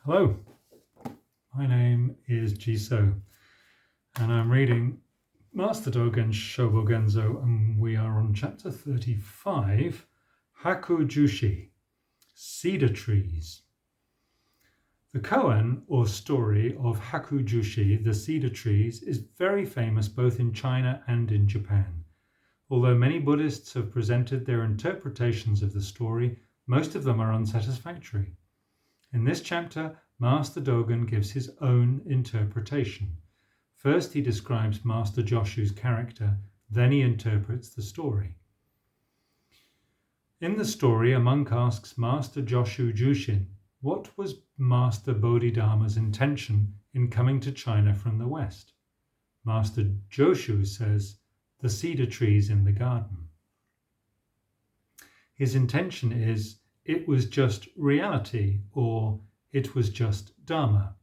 Hello, my name is Jiso, and I'm reading Master Dōgen Shōbōgenzō, and we are on chapter 35, Hakujushi, Cedar Trees. The koan, or story, of Hakujushi, the cedar trees, is very famous both in China and in Japan. Although many Buddhists have presented their interpretations of the story, most of them are unsatisfactory. In this chapter, Master Dōgen gives his own interpretation. First, he describes Master Joshu's character, then he interprets the story. In the story, a monk asks Master Joshu Jushin, what was Master Bodhidharma's intention in coming to China from the west? Master Joshu says, the cedar trees in the garden. His intention is, it was just reality, or it was just Dharma.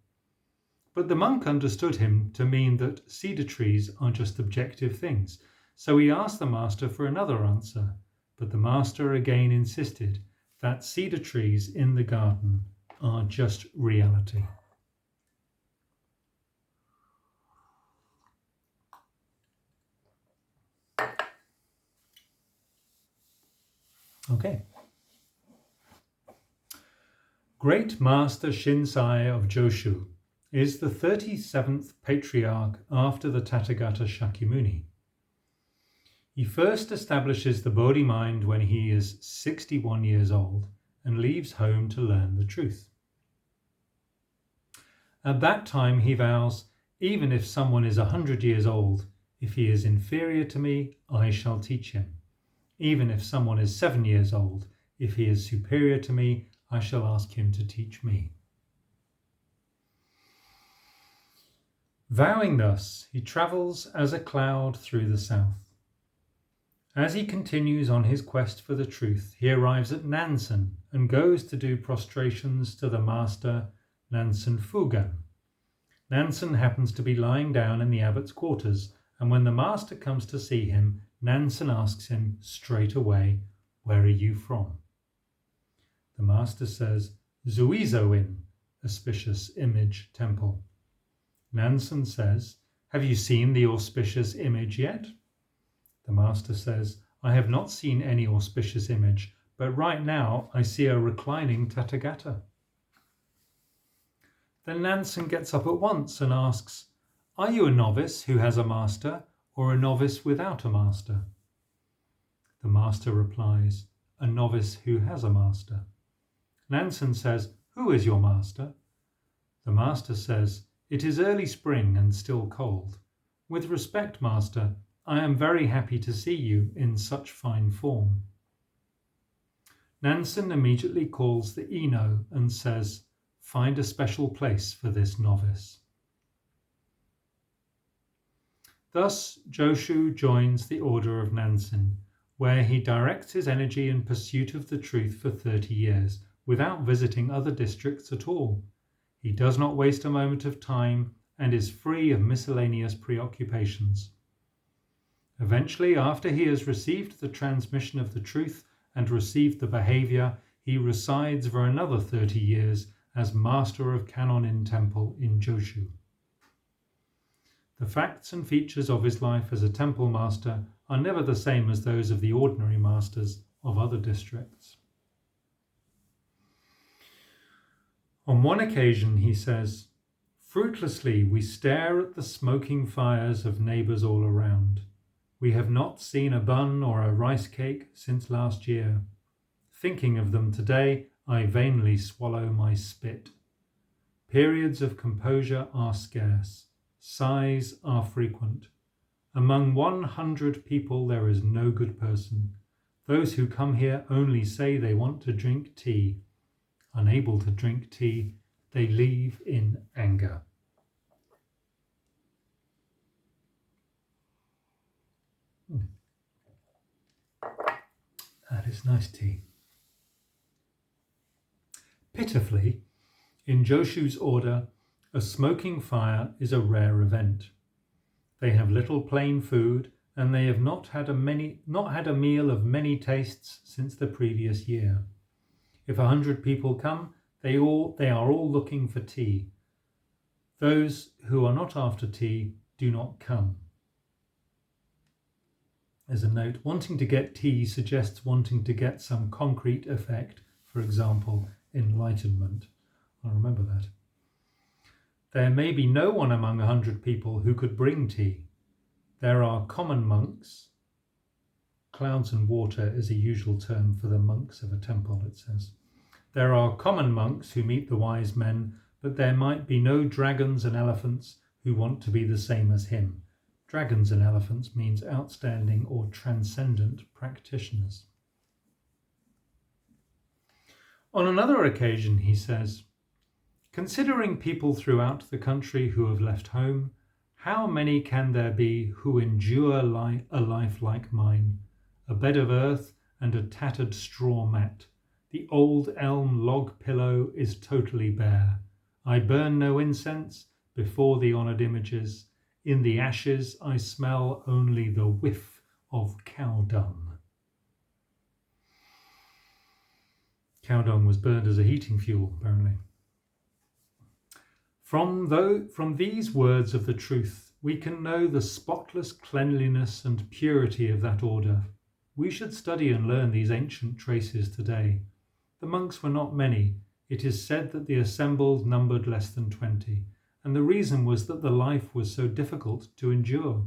But the monk understood him to mean that cedar trees are just objective things, so he asked the master for another answer, but the master again insisted that cedar trees in the garden are just reality. Okay. Great Master Shinsai of Joshu is the 37th patriarch after the Tathagata Shakyamuni. He first establishes the Bodhi mind when he is 61 years old and leaves home to learn the truth. At that time he vows, even if someone is 100 years old, if he is inferior to me, I shall teach him. Even if someone is 7 years old, if he is superior to me, I shall ask him to teach me. Vowing thus, he travels as a cloud through the south. As he continues on his quest for the truth, he arrives at Nansen and goes to do prostrations to the master Nansen Fugan. Nansen happens to be lying down in the abbot's quarters, and when the master comes to see him, Nansen asks him straight away, "Where are you from?" The master says, "Zuizo-in, auspicious image temple." Nansen says, "Have you seen the auspicious image yet?" The master says, "I have not seen any auspicious image, but right now I see a reclining Tathagata." Then Nansen gets up at once and asks, "Are you a novice who has a master, or a novice without a master?" The master replies, "A novice who has a master." Nansen says, "Who is your master?" The master says, "It is early spring and still cold. With respect, master, I am very happy to see you in such fine form." Nansen immediately calls the Ino and says, "Find a special place for this novice." Thus, Joshu joins the order of Nansen, where he directs his energy in pursuit of the truth for 30 years, without visiting other districts at all. He does not waste a moment of time and is free of miscellaneous preoccupations. Eventually, after he has received the transmission of the truth and received the behavior, he resides for another 30 years as master of Kannon-in Temple in Joshu. The facts and features of his life as a temple master are never the same as those of the ordinary masters of other districts. On one occasion he says, "Fruitlessly we stare at the smoking fires of neighbours all around. We have not seen a bun or a rice cake since last year. Thinking of them today, I vainly swallow my spit. Periods of composure are scarce. Sighs are frequent. Among 100 people there is no good person. Those who come here only say they want to drink tea. Unable to drink tea, they leave in anger." That is nice tea. Pitifully, in Joshu's order, a smoking fire is a rare event. They have little plain food, and they have not had a meal of many tastes since the previous year. If 100 people come, They are all looking for tea. Those who are not after tea do not come. As a note, wanting to get tea suggests wanting to get some concrete effect, for example, enlightenment. I'll remember that. There may be no one among 100 people who could bring tea. There are common monks. Clouds and water is a usual term for the monks of a temple, it says. There are common monks who meet the wise men, but there might be no dragons and elephants who want to be the same as him. Dragons and elephants means outstanding or transcendent practitioners. On another occasion, he says, considering people throughout the country who have left home, how many can there be who endure a life like mine? A bed of earth and a tattered straw mat. The old elm log pillow is totally bare. I burn no incense before the honoured images. In the ashes I smell only the whiff of cow dung. Cow dung was burned as a heating fuel, apparently. From these words of the truth, we can know the spotless cleanliness and purity of that order. We should study and learn these ancient traces today. The monks were not many. It is said that the assembled numbered less than 20, and the reason was that the life was so difficult to endure.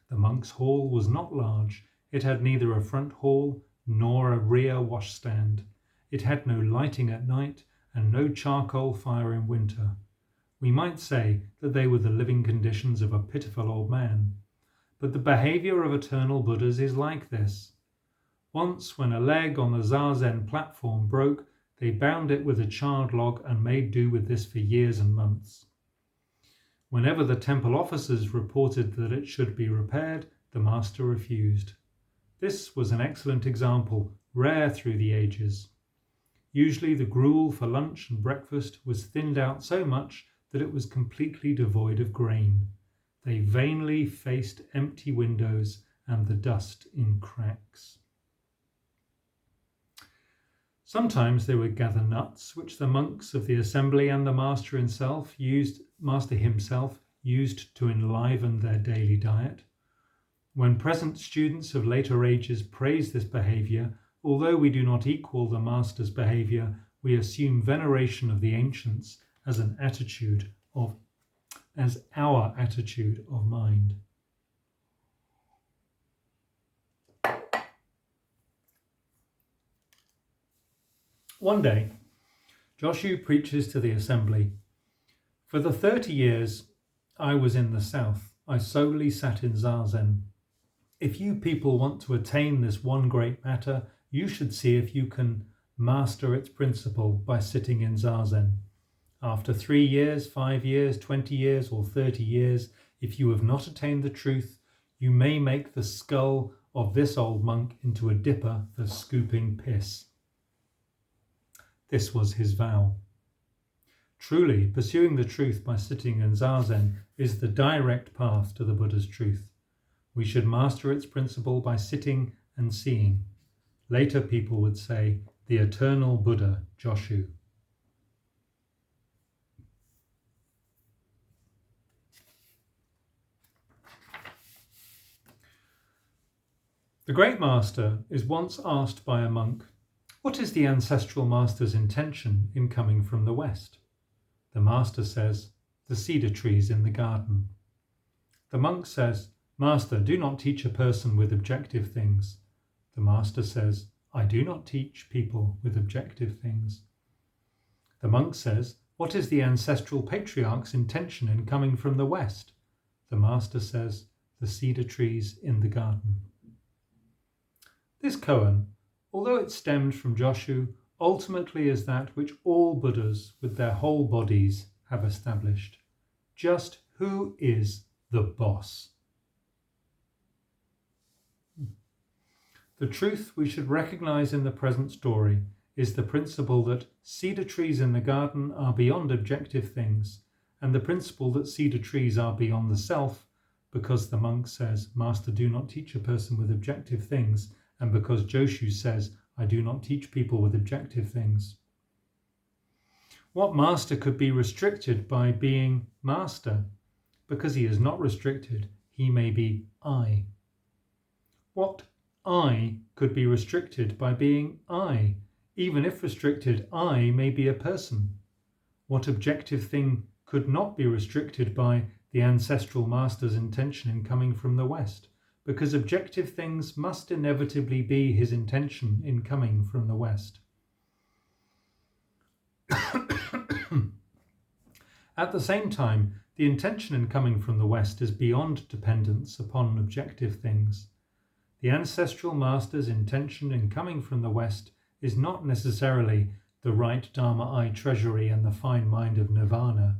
The monks' hall was not large. It had neither a front hall nor a rear washstand. It had no lighting at night and no charcoal fire in winter. We might say that they were the living conditions of a pitiful old man. But the behaviour of eternal Buddhas is like this. Once, when a leg on the Zazen platform broke, they bound it with a charred log and made do with this for years and months. Whenever the temple officers reported that it should be repaired, the master refused. This was an excellent example, rare through the ages. Usually the gruel for lunch and breakfast was thinned out so much that it was completely devoid of grain. They vainly faced empty windows and the dust in cracks. Sometimes they would gather nuts, which the monks of the assembly and the master himself used to enliven their daily diet. When present students of later ages praise this behaviour, although we do not equal the master's behaviour, we assume veneration of the ancients as our attitude of mind. One day, Joshu preaches to the assembly. For the 30 years I was in the south, I solely sat in Zazen. If you people want to attain this one great matter, you should see if you can master its principle by sitting in Zazen. After 3 years, 5 years, 20 years, or 30 years, if you have not attained the truth, you may make the skull of this old monk into a dipper for scooping piss. This was his vow. Truly, pursuing the truth by sitting in Zazen is the direct path to the Buddha's truth. We should master its principle by sitting and seeing. Later people would say, the eternal Buddha, Joshu. The great master is once asked by a monk, what is the ancestral master's intention in coming from the west? The master says, the cedar trees in the garden. The monk says, Master, do not teach a person with objective things. The master says, I do not teach people with objective things. The monk says, what is the ancestral patriarch's intention in coming from the west? The master says, the cedar trees in the garden. This koan, although it stemmed from Joshu, ultimately is that which all Buddhas with their whole bodies have established. Just who is the boss? The truth we should recognize in the present story is the principle that cedar trees in the garden are beyond objective things, and the principle that cedar trees are beyond the self, because the monk says, Master, do not teach a person with objective things, and because Joshu says, I do not teach people with objective things. What master could be restricted by being master? Because he is not restricted, he may be I. What I could be restricted by being I? Even if restricted, I may be a person. What objective thing could not be restricted by the ancestral master's intention in coming from the West? Because objective things must inevitably be his intention in coming from the West. At the same time, the intention in coming from the West is beyond dependence upon objective things. The ancestral master's intention in coming from the West is not necessarily the right Dharma I treasury and the fine mind of nirvana.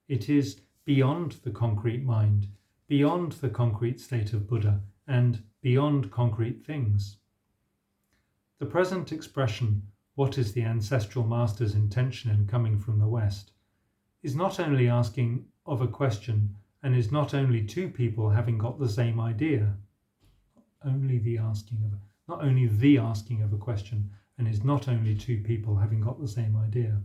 It is beyond the concrete mind, beyond the concrete state of Buddha, and beyond concrete things. The present expression, what is the ancestral master's intention in coming from the West, is not only asking of a question and is not only two people having got the same idea, not only the asking of a question and is not only two people having got the same idea.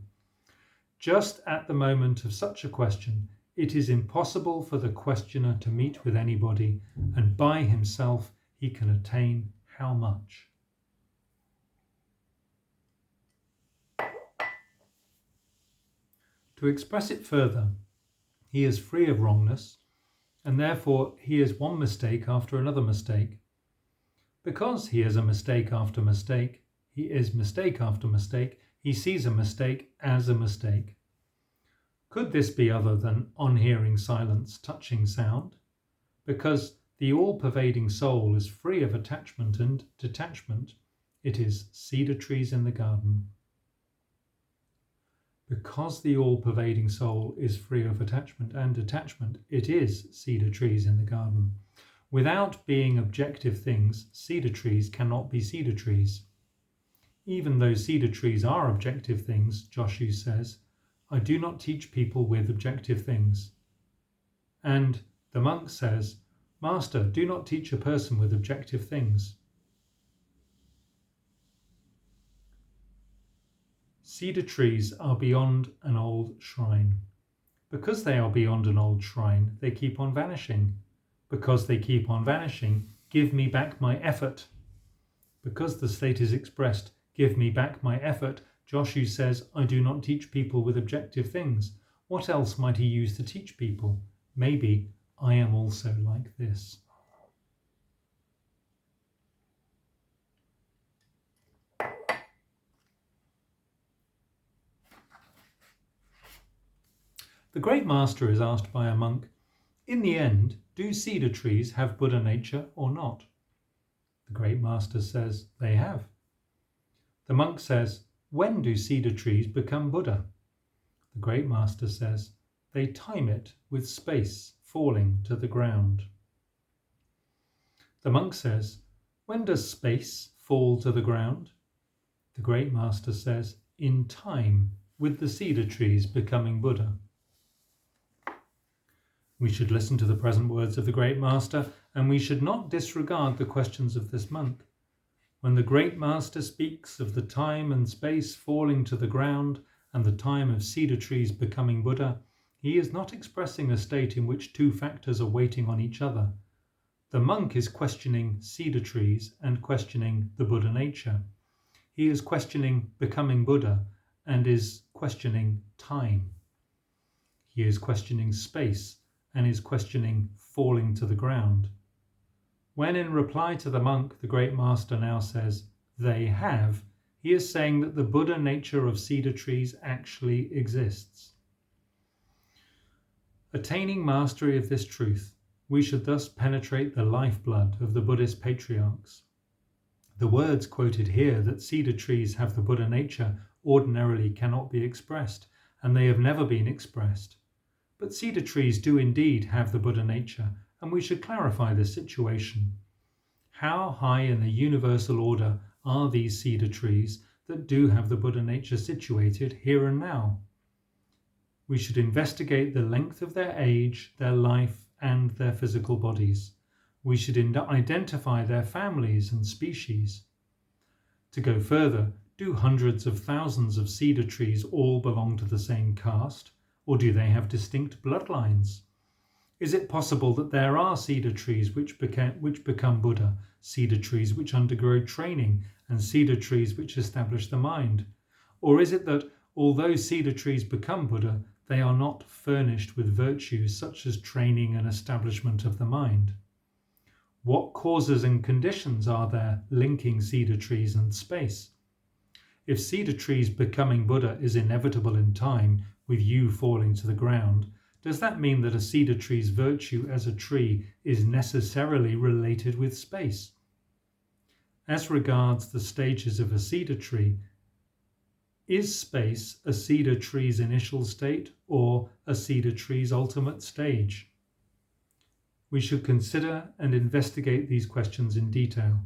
Just at the moment of such a question, it is impossible for the questioner to meet with anybody, and by himself he can attain how much? To express it further, he is free of wrongness, and therefore he is one mistake after another mistake. Because he is a mistake after mistake, he is mistake after mistake, he sees a mistake as a mistake. Could this be other than on-hearing silence touching sound? Because the all-pervading soul is free of attachment and detachment, it is cedar trees in the garden. Because the all-pervading soul is free of attachment and detachment, it is cedar trees in the garden. Without being objective things, cedar trees cannot be cedar trees. Even though cedar trees are objective things, Joshu says, I do not teach people with objective things. And the monk says, Master, do not teach a person with objective things. Cedar trees are beyond an old shrine. Because they are beyond an old shrine, they keep on vanishing. Because they keep on vanishing, give me back my effort. Because the state is expressed, give me back my effort, Joshu says, I do not teach people with objective things. What else might he use to teach people? Maybe I am also like this. The great master is asked by a monk, in the end, do cedar trees have Buddha nature or not? The great master says, they have. The monk says, when do cedar trees become Buddha? The great master says, they time it with space falling to the ground. The monk says, when does space fall to the ground? The great master says, in time, with the cedar trees becoming Buddha. We should listen to the present words of the great master, and we should not disregard the questions of this monk. When the great master speaks of the time and space falling to the ground and the time of cedar trees becoming Buddha, he is not expressing a state in which two factors are waiting on each other. The monk is questioning cedar trees and questioning the Buddha nature. He is questioning becoming Buddha and is questioning time. He is questioning space and is questioning falling to the ground. When in reply to the monk, the great master now says, they have, he is saying that the Buddha nature of cedar trees actually exists. Attaining mastery of this truth, we should thus penetrate the lifeblood of the Buddhist patriarchs. The words quoted here that cedar trees have the Buddha nature ordinarily cannot be expressed, and they have never been expressed. But cedar trees do indeed have the Buddha nature, and we should clarify this situation. How high in the universal order are these cedar trees that do have the Buddha nature situated here and now? We should investigate the length of their age, their life, and their physical bodies. We should identify their families and species. To go further, Do hundreds of thousands of cedar trees all belong to the same caste, or do they have distinct bloodlines? Is it possible that there are cedar trees which become Buddha, cedar trees which undergo training, and cedar trees which establish the mind? Or is it that although cedar trees become Buddha, they are not furnished with virtues such as training and establishment of the mind? What causes and conditions are there linking cedar trees and space? If cedar trees becoming Buddha is inevitable in time, with you falling to the ground, does that mean that a cedar tree's virtue as a tree is necessarily related with space? As regards the stages of a cedar tree, is space a cedar tree's initial state or a cedar tree's ultimate stage? We should consider and investigate these questions in detail.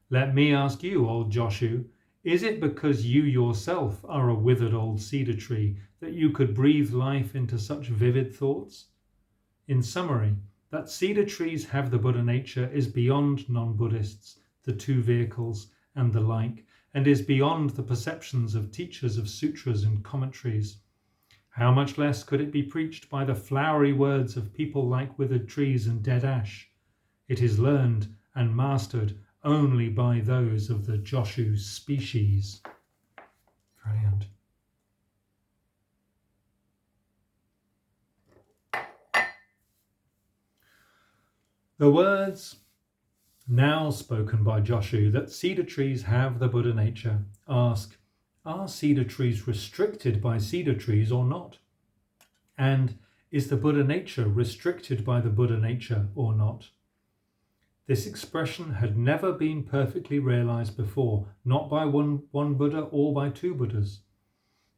Let me ask you, old Joshu, is it because you yourself are a withered old cedar tree that you could breathe life into such vivid thoughts? In summary, that cedar trees have the Buddha nature is beyond non-Buddhists, the two vehicles, and the like, and is beyond the perceptions of teachers of sutras and commentaries. How much less could it be preached by the flowery words of people like withered trees and dead ash? It is learned and mastered only by those of the Joshu species. Brilliant. The words now spoken by Joshu that cedar trees have the Buddha nature ask, are cedar trees restricted by cedar trees or not? And is the Buddha nature restricted by the Buddha nature or not? This expression had never been perfectly realized before, not by one Buddha or by two Buddhas.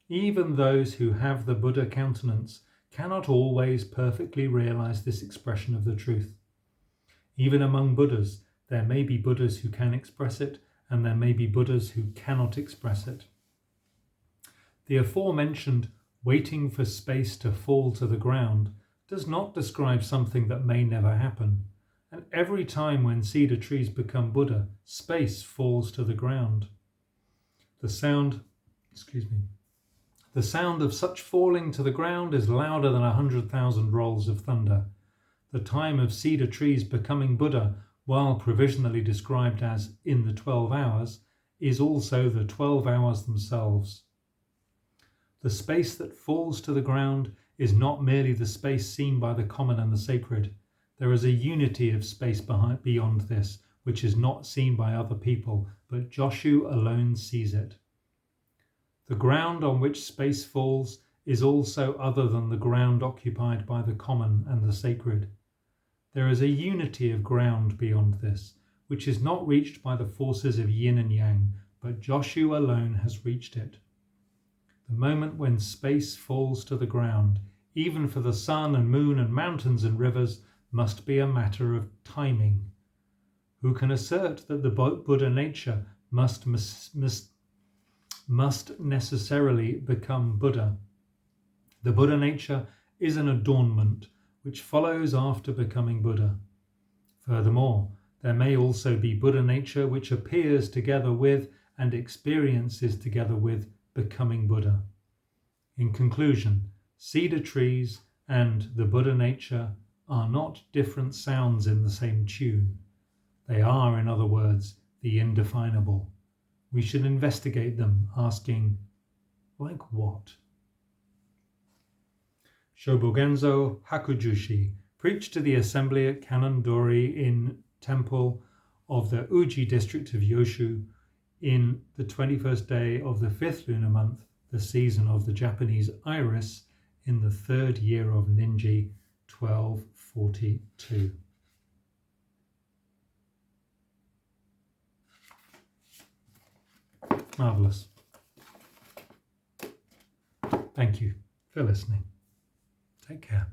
Even those who have the Buddha countenance cannot always perfectly realize this expression of the truth. Even among Buddhas, there may be Buddhas who can express it, and there may be Buddhas who cannot express it. The aforementioned waiting for space to fall to the ground does not describe something that may never happen. And every time when cedar trees become Buddha, space falls to the ground. The sound of such falling to the ground is louder than 100,000 rolls of thunder. The time of cedar trees becoming Buddha, while provisionally described as in the 12 hours, is also the 12 hours themselves. The space that falls to the ground is not merely the space seen by the common and the sacred. There is a unity of space beyond this, which is not seen by other people, but Joshu alone sees it. The ground on which space falls is also other than the ground occupied by the common and the sacred. There is a unity of ground beyond this, which is not reached by the forces of yin and yang, but Joshu alone has reached it. The moment when space falls to the ground, even for the sun and moon and mountains and rivers, must be a matter of timing. Who can assert that the Buddha nature must necessarily become Buddha? The Buddha nature is an adornment which follows after becoming Buddha. Furthermore, there may also be Buddha nature which appears together with and experiences together with becoming Buddha. In conclusion, cedar trees and the Buddha nature are not different sounds in the same tune. They are, in other words, the indefinable. We should investigate them, asking, like what? Shōbōgenzō Hakujushi preached to the assembly at Kannon-dori in temple of the Uji district of Yoshu in the 21st day of the 5th lunar month, the season of the Japanese iris, in the 3rd year of Ninji, 1242. Marvellous. Thank you for listening. Take care.